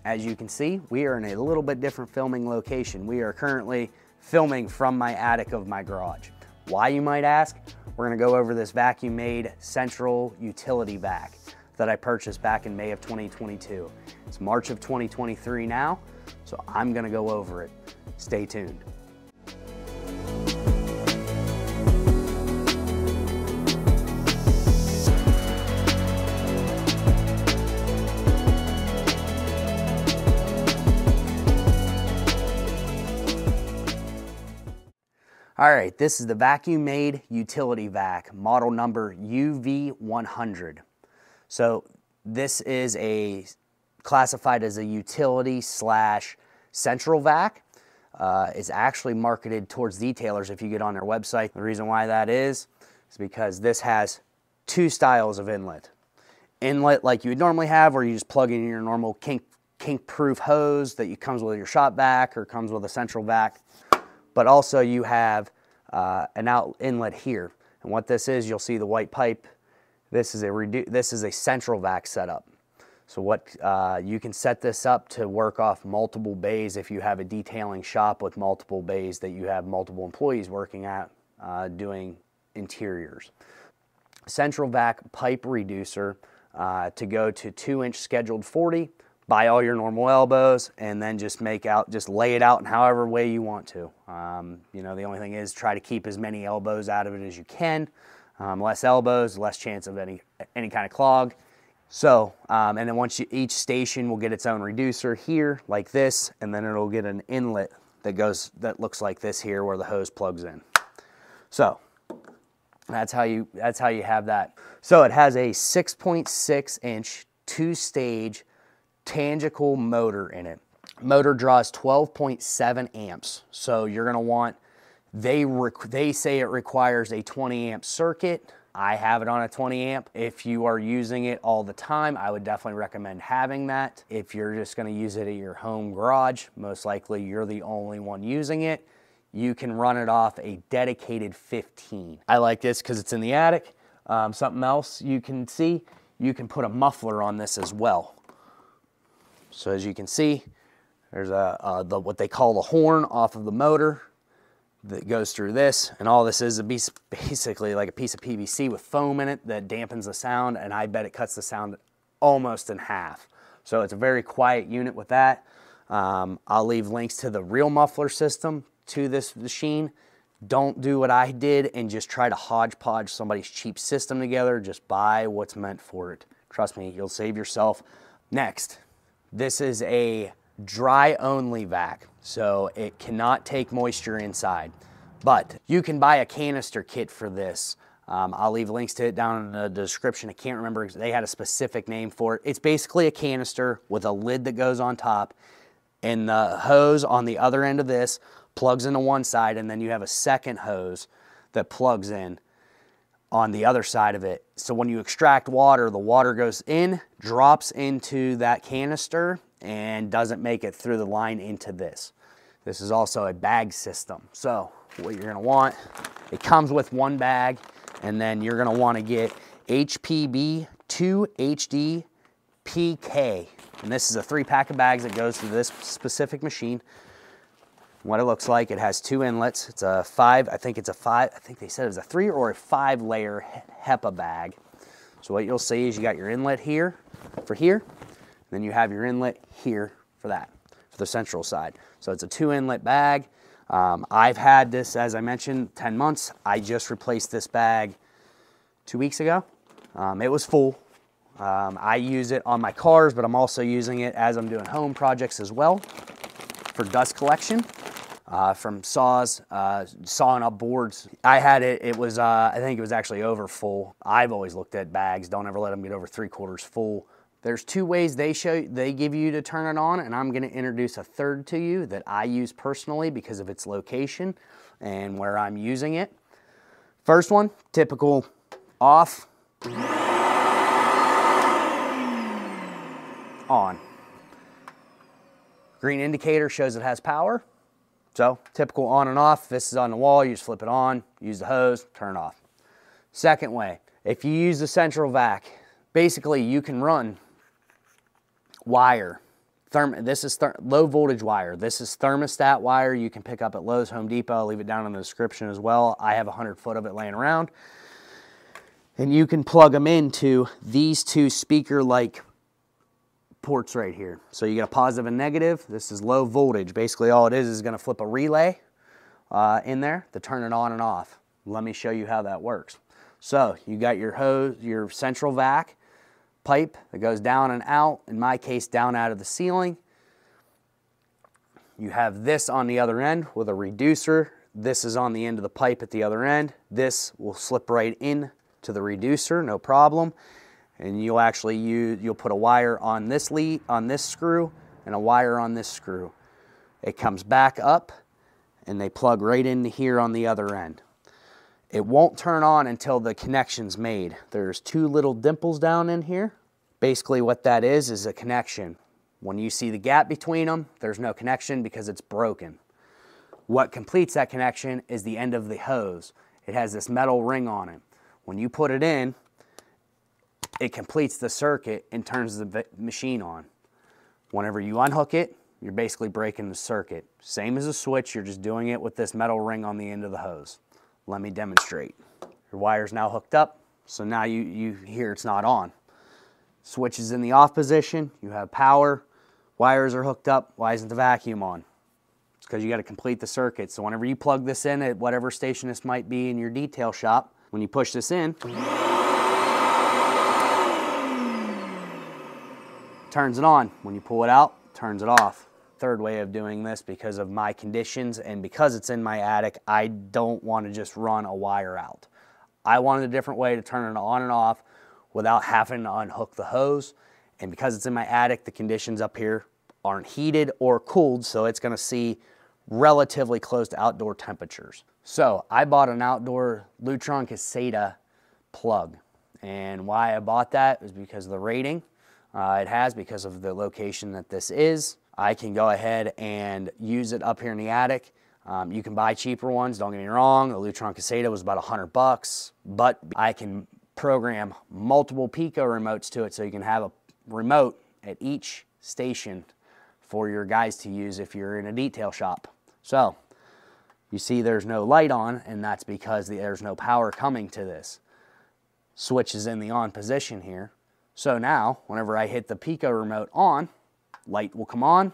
As you can see, we are in a little bit different filming location. We are currently filming from my attic of my garage. Why, you might ask? We're gonna go over this Vacumaid Central Utility Vac that I purchased back in May of 2022. It's March of 2023 now, so I'm gonna go over it. Stay tuned. All right, this is the Vacumaid Utility Vac, model number UV100. So this is classified as a utility slash central vac. It's actually marketed towards detailers if you get on their website. The reason why that is because this has two styles of inlet. Inlet like you would normally have, where you just plug in your normal kink-proof hose that comes with your shop vac or comes with a central vac. But also you have an inlet here. And what this is, you'll see the white pipe. This is a central vac setup. So what you can set this up to work off multiple bays if you have a detailing shop with multiple bays that you have multiple employees working at doing interiors. Central vac pipe reducer to go to 2-inch scheduled 40. Buy all your normal elbows and then just lay it out in however way you want to. You know, the only thing is try to keep as many elbows out of it as you can. Less elbows, less chance of any kind of clog. So, and then each station will get its own reducer here, like this, and then it'll get an inlet that looks like this here, where the hose plugs in. So that's how you have that. So it has a 6.6-inch 2-stage tangible motor in it. Motor draws 12.7 amps. So you're gonna want, they say it requires a 20 amp circuit. I have it on a 20 amp. If you are using it all the time, I would definitely recommend having that. If you're just gonna use it at your home garage, most likely you're the only one using it, you can run it off a dedicated 15. I like this because it's in the attic. Something else you can see, you can put a muffler on this as well. So as you can see, there's what they call the horn off of the motor that goes through this, and all this is basically like a piece of PVC with foam in it that dampens the sound, and I bet it cuts the sound almost in half. So it's a very quiet unit with that. I'll leave links to the real muffler system to this machine. Don't do what I did and just try to hodgepodge somebody's cheap system together. Just buy what's meant for it. Trust me, you'll save yourself. Next. This is a dry only vac, so it cannot take moisture inside, but you can buy a canister kit for this. I'll leave links to it down in the description. I can't remember, they had a specific name for it. It's basically a canister with a lid that goes on top, and the hose on the other end of this plugs into one side, and then you have a second hose that plugs in on the other side of it. So when you extract water, the water goes in, drops into that canister, and doesn't make it through the line into this. This is also a bag system. So what you're gonna want, it comes with one bag, and then you're gonna wanna get HPB 2HD PK. And this is a 3-pack of bags that goes through this specific machine. What it looks like, it has 2 inlets. It's a 5, I think they said it was a 3 or a 5 layer HEPA bag. So what you'll see is you got your inlet here, for here, and then you have your inlet here for that, for the central side. So it's a 2 inlet bag. I've had this, as I mentioned, 10 months. I just replaced this bag 2 weeks ago. It was full. I use it on my cars, but I'm also using it as I'm doing home projects as well for dust collection. From saws, sawing up boards. I had it, I think it was actually over full. I've always looked at bags, don't ever let them get over 3/4 full. There's 2 ways they give you to turn it on, and I'm gonna introduce a third to you that I use personally because of its location and where I'm using it. First one, typical off, on. Green indicator shows it has power. So typical on and off. If this is on the wall, you just flip it on, use the hose, turn it off. Second way, if you use the central vac, basically you can run wire This is low voltage wire. This is thermostat wire you can pick up at Lowe's, Home Depot. I'll leave it down in the description as well. I have 100 foot of it laying around. And you can plug them into these two speaker-like ports right here. So you get a positive and negative. This is low voltage. Basically all it is going to flip a relay in there to turn it on and off. Let me show you how that works. So you got your hose, your central vac pipe that goes down and out, in my case down out of the ceiling. You have this on the other end with a reducer. This is on the end of the pipe at the other end. This will slip right in to the reducer, no problem. And you'll actually you'll put a wire on this lead, on this screw, and a wire on this screw. It comes back up and they plug right into here on the other end. It won't turn on until the connection's made. There's two little dimples down in here. Basically what that is a connection. When you see the gap between them, there's no connection because it's broken. What completes that connection is the end of the hose. It has this metal ring on it. When you put it in, it completes the circuit and turns the machine on. Whenever you unhook it, you're basically breaking the circuit. Same as a switch, you're just doing it with this metal ring on the end of the hose. Let me demonstrate. Your wire's now hooked up, so now you hear it's not on. Switch is in the off position, you have power, wires are hooked up. Why isn't the vacuum on? It's because you got to complete the circuit. So whenever you plug this in at whatever station this might be in your detail shop, when you push this in, turns it on. When you pull it out, turns it off. Third way of doing this, because of my conditions and because it's in my attic, I don't want to just run a wire out. I wanted a different way to turn it on and off without having to unhook the hose. And because it's in my attic, the conditions up here aren't heated or cooled, so it's going to see relatively close to outdoor temperatures. So I bought an outdoor Lutron Caseta plug. And why I bought that is because of the rating it has, because of the location that this is. I can go ahead and use it up here in the attic. You can buy cheaper ones, don't get me wrong. The Lutron Caseta was about $100, but I can program multiple Pico remotes to it, so you can have a remote at each station for your guys to use if you're in a detail shop. So you see there's no light on, and that's because there's no power coming to this. Switch is in the on position here. So now, whenever I hit the Pico remote on, light will come on.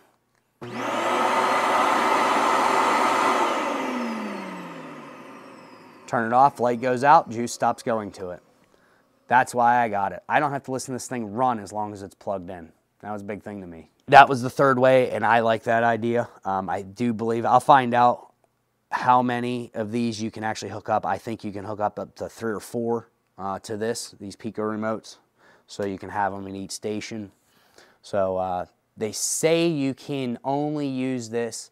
Turn it off, light goes out, juice stops going to it. That's why I got it. I don't have to listen to this thing run as long as it's plugged in. That was a big thing to me. That was the third way, and I like that idea. I do believe, I'll find out how many of these you can actually hook up. I think you can hook up to 3 or 4 to these Pico remotes, so you can have them in each station. So they say you can only use this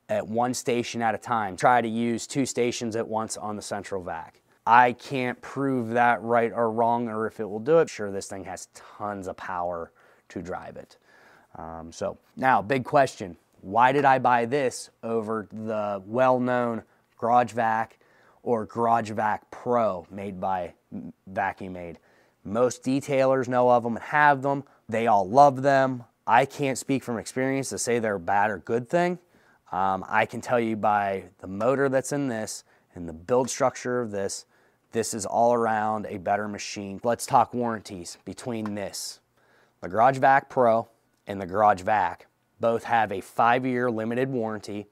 at 1 station at a time. Try to use 2 stations at once on the central vac. I can't prove that right or wrong, or if it will do it. Sure, this thing has tons of power to drive it. So now, big question. Why did I buy this over the well-known Garage Vac or Garage Vac Pro made by Vacumaid? Most detailers know of them and have them. They all love them. I can't speak from experience to say they're a bad or good thing. I can tell you by the motor that's in this and the build structure of this, this is all around a better machine. Let's talk warranties between this. The Garage Vac Pro and the Garage Vac both have a 5-year limited warranty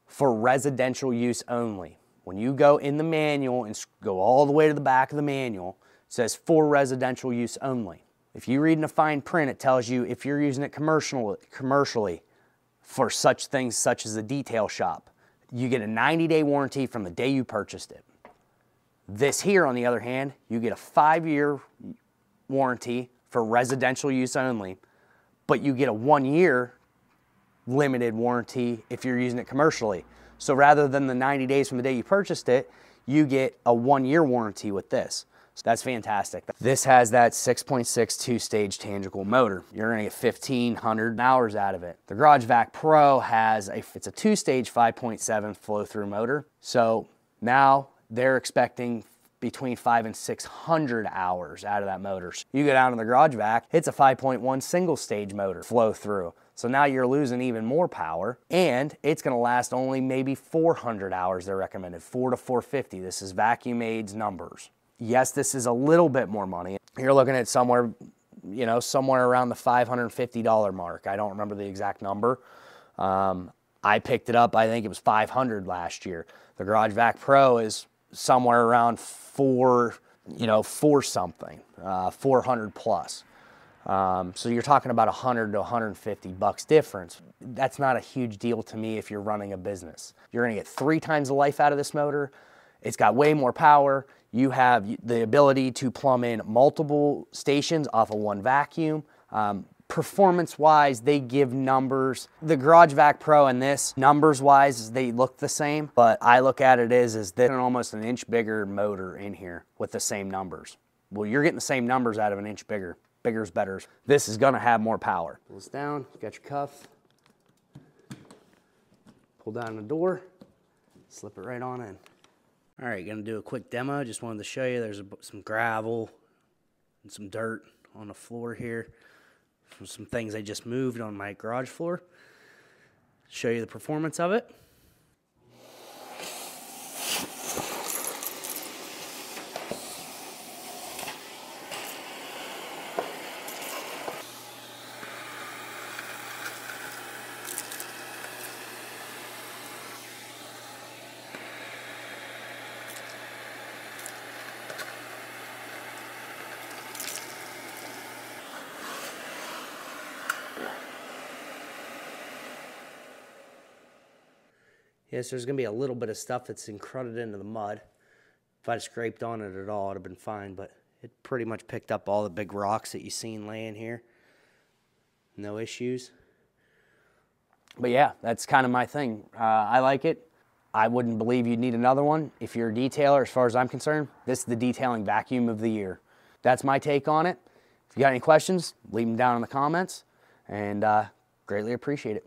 for residential use only. When you go in the manual and go all the way to the back of the manual, it says for residential use only. If you read in the fine print, it tells you if you're using it commercially for such things such as a detail shop, you get a 90-day warranty from the day you purchased it. This here, on the other hand, you get a 5-year warranty for residential use only, but you get a 1-year limited warranty if you're using it commercially. So rather than the 90 days from the day you purchased it, you get a 1-year warranty with this. So that's fantastic. This has that 6.6 2-stage tangible motor. You're gonna get 1,500 hours out of it. The Garage Vac Pro has it's a 2-stage 5.7 flow-through motor. So now they're expecting between 500 and 600 hours out of that motor. You go down to the Garage Vac, it's a 5.1 single stage motor flow through. So now you're losing even more power, and it's gonna last only maybe 400 hours, they're recommended, 4 to 450. This is Vacumaids numbers. Yes, this is a little bit more money. You're looking at somewhere, you know, somewhere around the $550 mark. I don't remember the exact number. I picked it up, I think it was $500 last year. The Garage Vac Pro is somewhere around four something, 400 plus. So you're talking about 100 to 150 bucks difference. That's not a huge deal to me if you're running a business. You're gonna get 3 times the life out of this motor. It's got way more power. You have the ability to plumb in multiple stations off of one vacuum. Performance-wise, they give numbers. The Garage Vac Pro and this, numbers-wise, they look the same, but I look at it as there's almost an inch bigger motor in here with the same numbers. Well, you're getting the same numbers out of an inch bigger. Bigger's better. This is gonna have more power. Pull this down, you got your cuff. Pull down the door, slip it right on in. All right, gonna do a quick demo. Just wanted to show you there's some gravel and some dirt on the floor here. Some things I just moved on my garage floor. Show you the performance of it. Yes, there's gonna be a little bit of stuff that's encrusted into the mud. If I'd scraped on it at all, it'd have been fine, but it pretty much picked up all the big rocks that you've seen laying here. No issues. But yeah, that's kind of my thing. I like it. I wouldn't believe you'd need another one. If you're a detailer, as far as I'm concerned, this is the detailing vacuum of the year. That's my take on it. If you got any questions, leave them down in the comments, and greatly appreciate it.